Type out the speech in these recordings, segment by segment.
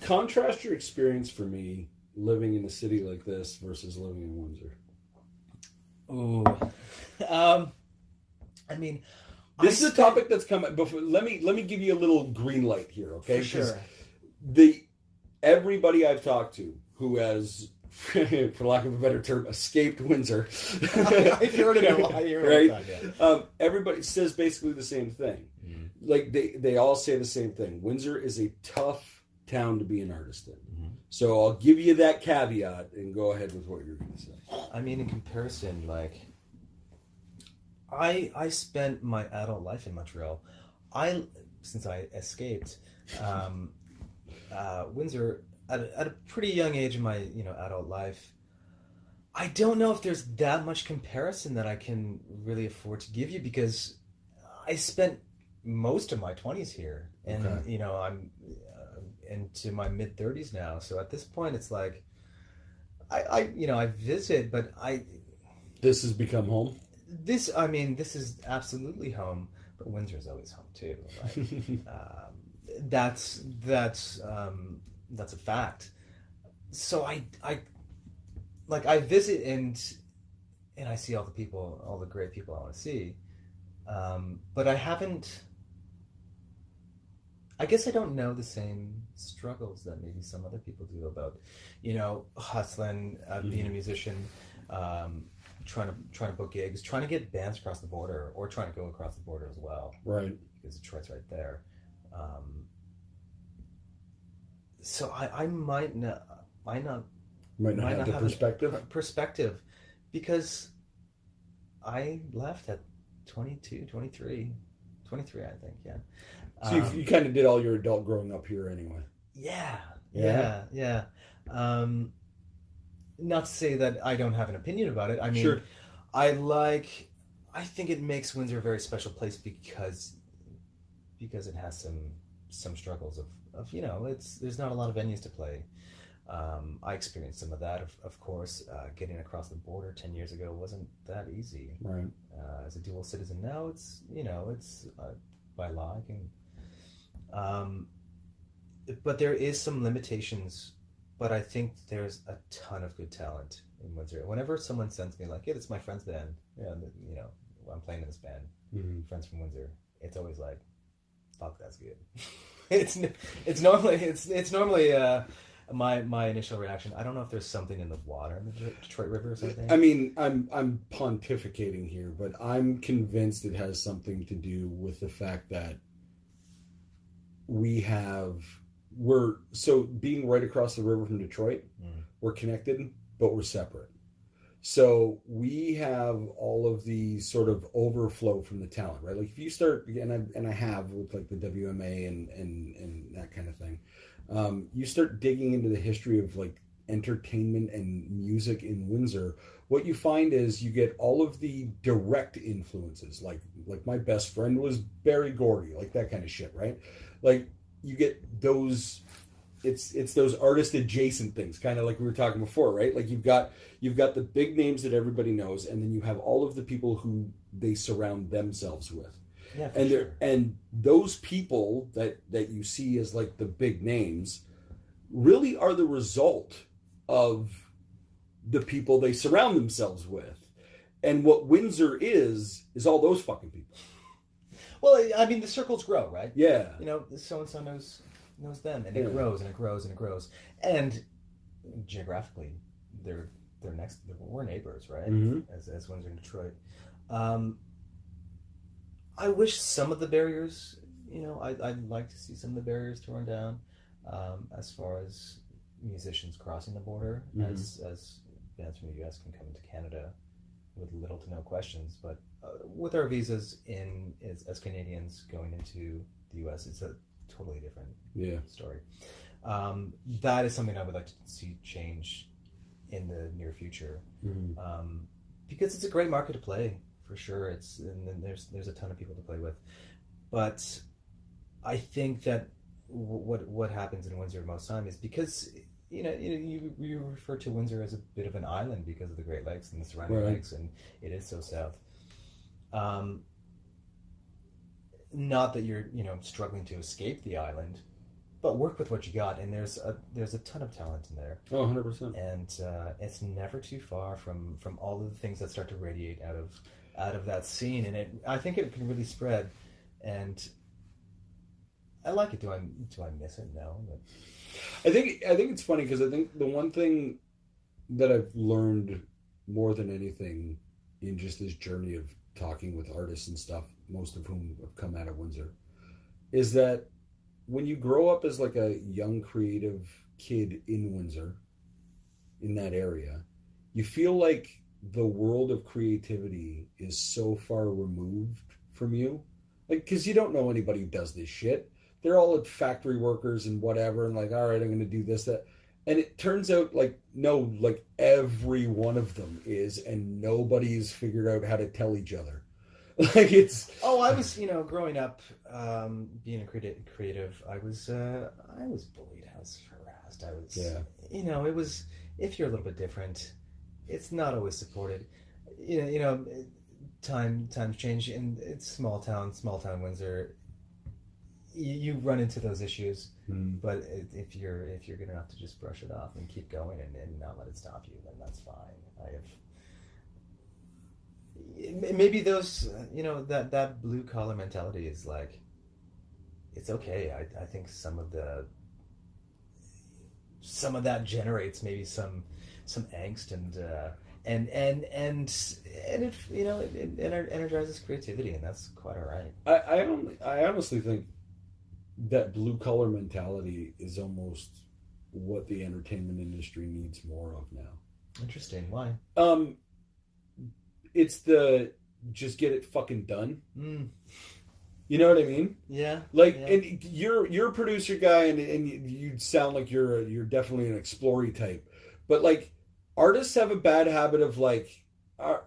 Contrast your experience for me living in a city like this versus living in Windsor. Ooh. I mean, this is a topic that's come before. Let me give you a little green light here, okay? For sure. Everybody I've talked to who has, for lack of a better term, escaped Windsor. I've heard it a lot, right? Yeah. Everybody says basically the same thing. Mm-hmm. Like they all say the same thing. Windsor is a tough town to be an artist in. Mm-hmm. So I'll give you that caveat and go ahead with what you're going to say. I mean, in comparison, like I spent my adult life in Montreal. Since I escaped Windsor at a pretty young age in my adult life. I don't know if there's that much comparison that I can really afford to give you, because I spent most of my 20s here, and I'm into my mid 30s now. So at this point, it's like I visit, but this has become home. This is absolutely home, but Windsor is always home too. Right? That's a fact. So I visit and I see all the great people I want to see, but I guess I don't know the same struggles that maybe some other people do about, hustling, being a musician, trying to book gigs, trying to get bands across the border, or trying to go across the border as well. Right. Because Detroit's right there. So I might not have the perspective, because I left at 22, 23, I think, yeah. So you kind of did all your adult growing up here anyway. Yeah. Not to say that I don't have an opinion about it. I mean, sure. I think it makes Windsor a very special place because it has some struggles of there's not a lot of venues to play. I experienced some of that, of course. Getting across the border 10 years ago wasn't that easy. Right. As a dual citizen now, it's by law I can. But there is some limitations. But I think there's a ton of good talent in Windsor. Whenever someone sends me like, "Hey, it's my friend's band," I'm playing in this band, friends from Windsor, it's always like, "Fuck, that's good." It's normally my initial reaction. I don't know if there's something in the water in the Detroit River or something. I mean, I'm pontificating here, but I'm convinced it has something to do with the fact that we're being right across the river from Detroit, we're connected, but we're separate. So we have all of the sort of overflow from the talent, right? Like if you start, and I have with like the WMA and that kind of thing, you start digging into the history of like entertainment and music in Windsor. What you find is you get all of the direct influences, like my best friend was Berry Gordy, like that kind of shit, right? Like you get those. It's those artist adjacent things, kind of like we were talking before, right? Like you've got the big names that everybody knows, and then you have all of the people who they surround themselves with. Yeah, and those people that you see as like the big names really are the result of the people they surround themselves with. And what Windsor is all those fucking people. Well, I mean, the circles grow, right? Yeah. So-and-so knows them, and it grows and it grows and it grows. And geographically, we're neighbors, right? Mm-hmm. As Windsor and Detroit. I wish some of the barriers, I'd like to see some of the barriers torn down, as far as musicians crossing the border, as bands from the US can come into Canada with little to no questions, but with our visas as Canadians going into the US, it's a totally different story. That is something I would like to see change in the near future, because it's a great market to play for sure. And then there's a ton of people to play with, but I think that what happens in Windsor most time is because you refer to Windsor as a bit of an island because of the Great Lakes and the surrounding lakes, and it is so south. Not that you're struggling to escape the island, but work with what you got, and there's a ton of talent in there. Oh, 100%. And it's never too far from all of the things that start to radiate out of that scene, and I think it can really spread. And I like it. Do I miss it? No. But... I think it's funny because I think the one thing that I've learned more than anything in just this journey of talking with artists and stuff, most of whom have come out of Windsor, is that when you grow up as like a young creative kid in Windsor, in that area, you feel like the world of creativity is so far removed from you. Like, because you don't know anybody who does this shit. They're all factory workers and whatever, and like, all right, I'm going to do this, that. And it turns out, like, no, like, every one of them is, and nobody's figured out how to tell each other. Like, it's... Oh, I was, growing up, being a creative, I was bullied, I was harassed, I was, it was, if you're a little bit different, it's not always supported. Times change, and it's small town Windsor. You run into those issues, but if you're good enough to just brush it off and keep going and not let it stop you, then that's fine. Maybe those, that blue collar mentality is like, it's okay. I think some of that generates maybe some angst and it it energizes creativity, and that's quite all right. I honestly think that blue collar mentality is almost what the entertainment industry needs more of now. Interesting. Why? It's the just get it fucking done. You know what I mean? Yeah. Like, yeah. And you're a producer guy, and you sound like you're definitely an explory type, but like artists have a bad habit of like, are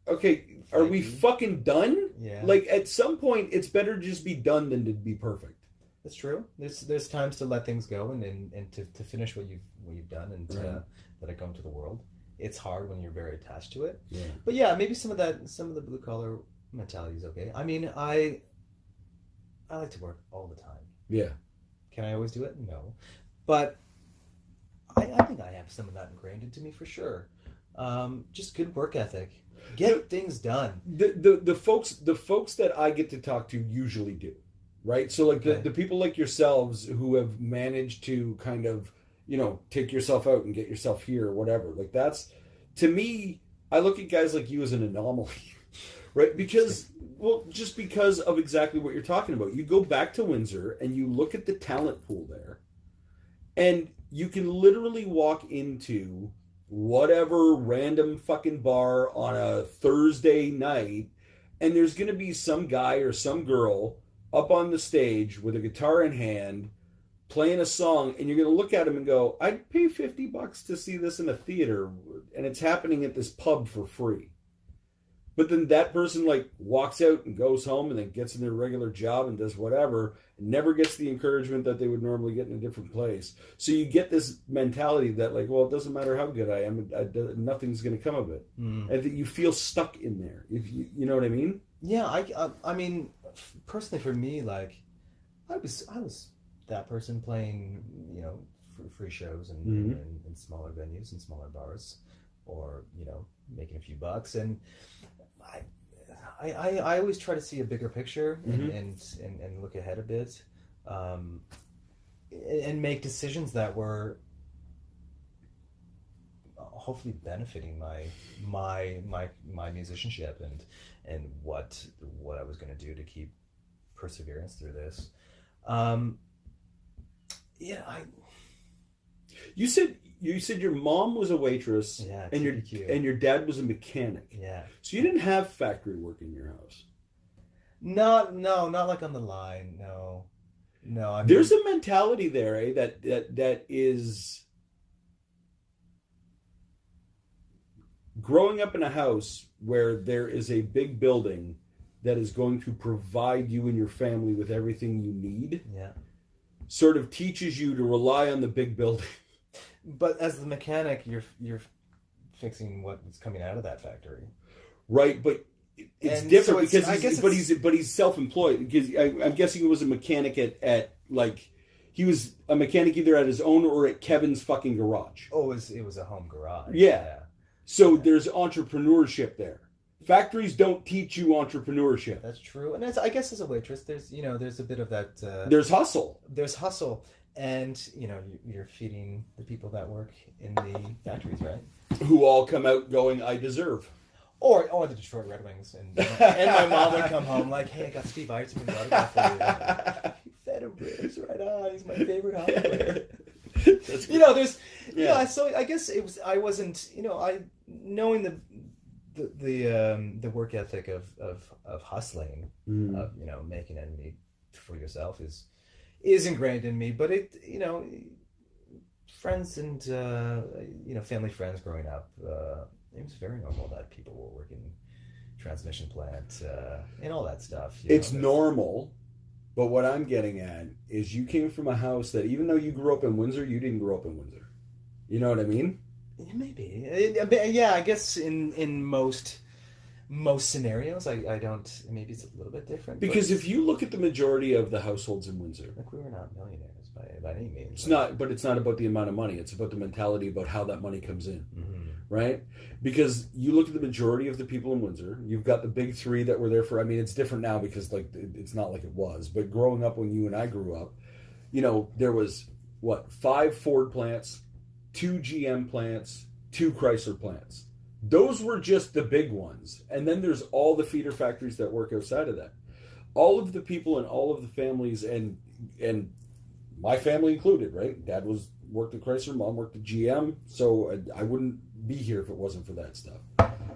we fucking done? Yeah. Like at some point, it's better to just be done than to be perfect. That's true. There's times to let things go and to finish what you've done and to let it go into the world. It's hard when you're very attached to it. Yeah. But yeah, maybe some of the blue collar mentality is okay. I mean, I like to work all the time. Yeah. Can I always do it? No. But I think I have some of that ingrained into me for sure. Just good work ethic. Get things done. The folks that I get to talk to usually do. Right? So like the people like yourselves who have managed to kind of, take yourself out and get yourself here or whatever. Like that's, to me, I look at guys like you as an anomaly. Right? Because, just because of exactly what you're talking about. You go back to Windsor and you look at the talent pool there, and you can literally walk into whatever random fucking bar on a Thursday night, and there's going to be some guy or some girl up on the stage with a guitar in hand playing a song, and you're going to look at him and go, I'd pay $50 to see this in a theater, and it's happening at this pub for free. But then that person like walks out and goes home and then gets in their regular job and does whatever, and never gets the encouragement that they would normally get in a different place. So you get this mentality that like, well, it doesn't matter how good I am, nothing's going to come of it. And that you feel stuck in there. If you know what I mean? Yeah, I mean, personally for me, like, I was that person playing, free shows and in smaller venues and smaller bars, or making a few bucks, and I always try to see a bigger picture and look ahead a bit, and make decisions that were hopefully benefiting my musicianship and what I was going to do to keep perseverance through this. You said your mom was a waitress, and your dad was a mechanic. Yeah. So you didn't have factory work in your house. No, not like on the line. No. I mean, there's a mentality there, that is growing up in a house where there is a big building that is going to provide you and your family with everything you need. Yeah. Sort of teaches you to rely on the big building. But as the mechanic, you're fixing what's coming out of that factory, right? But it's different, so because he's self-employed. Because I'm guessing he was a mechanic at like, He was a mechanic either at his own or at Kevin's fucking garage. Oh, it was a home garage. Yeah. So there's entrepreneurship there. Factories don't teach you entrepreneurship. That's true. And I guess as a waitress, there's a bit of that. There's hustle. There's hustle. And, you're feeding the people that work in the factories, right? Who all come out going, I deserve. Or the Detroit Red Wings. And my mom would come home like, hey, I got Steve Eisenman's autograph for you. You fed him ribs, right on. He's my favorite hockey player. So I guess I wasn't, knowing the work ethic of hustling, of, making ends meet for yourself is ingrained in me, but friends and, family friends growing up, it was very normal that people were working transmission plant, and all that stuff. It's normal, but what I'm getting at is you came from a house that even though you grew up in Windsor, you didn't grow up in Windsor. You know what I mean? Maybe. Yeah, I guess in most scenarios, I don't. Maybe it's a little bit different. Because if you look at the majority of the households in Windsor, we were not millionaires by any means. It's not, but it's not about the amount of money. It's about the mentality about how that money comes in, right? Because you look at the majority of the people in Windsor. You've got the big three that were there for. I mean, it's different now because it's not like it was. But growing up, when you and I grew up, there was 5 Ford plants, 2 GM plants, 2 Chrysler plants. Those were just the big ones. And then there's all the feeder factories that work outside of that. All of the people and all of the families and my family included, right? Dad worked at Chrysler, mom worked at GM, so I wouldn't be here if it wasn't for that stuff.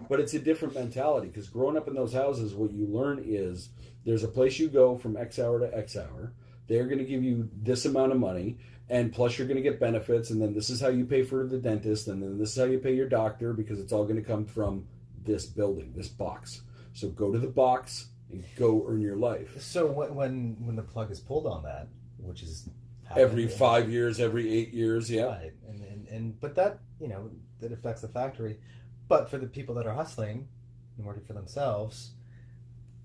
But it's a different mentality because growing up in those houses, what you learn is there's a place you go from X hour to X hour. They're going to give you this amount of money, and plus you're going to get benefits, and then this is how you pay for the dentist, and then this is how you pay your doctor, because it's all going to come from this building, this box. So go to the box and go earn your life. So when the plug is pulled on that, which is every 5 years, every 8 years, yeah. Right. But that that affects the factory. But for the people that are hustling and working for themselves,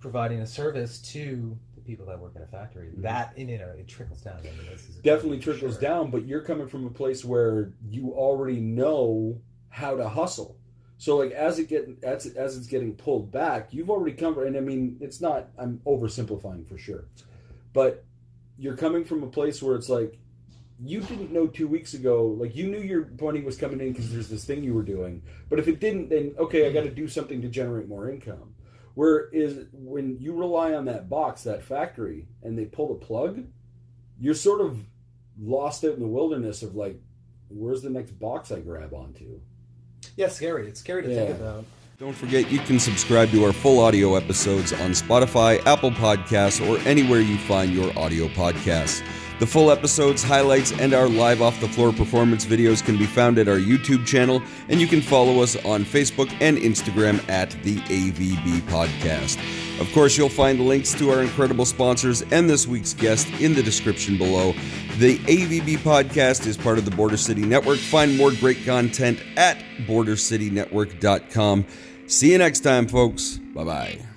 providing a service to the people that work in a factory, that it trickles down. I mean, this is definitely trickles down, but you're coming from a place where you already know how to hustle. So like as it's getting pulled back, you've already come, and I mean it's not, I'm oversimplifying for sure, but you're coming from a place where it's like you didn't know 2 weeks ago, like you knew your money was coming in because there's this thing you were doing, but if it didn't, then okay, I got to do something to generate more income. Whereas when you rely on that box, that factory, and they pull the plug, you're sort of lost out in the wilderness of like, where's the next box I grab onto? Yeah, it's scary. It's scary to think about. Don't forget you can subscribe to our full audio episodes on Spotify, Apple Podcasts, or anywhere you find your audio podcasts. The full episodes, highlights, and our live off-the-floor performance videos can be found at our YouTube channel, and you can follow us on Facebook and Instagram at the AVB Podcast. Of course, you'll find links to our incredible sponsors and this week's guest in the description below. The AVB Podcast is part of the Border City Network. Find more great content at bordercitynetwork.com. See you next time, folks. Bye-bye.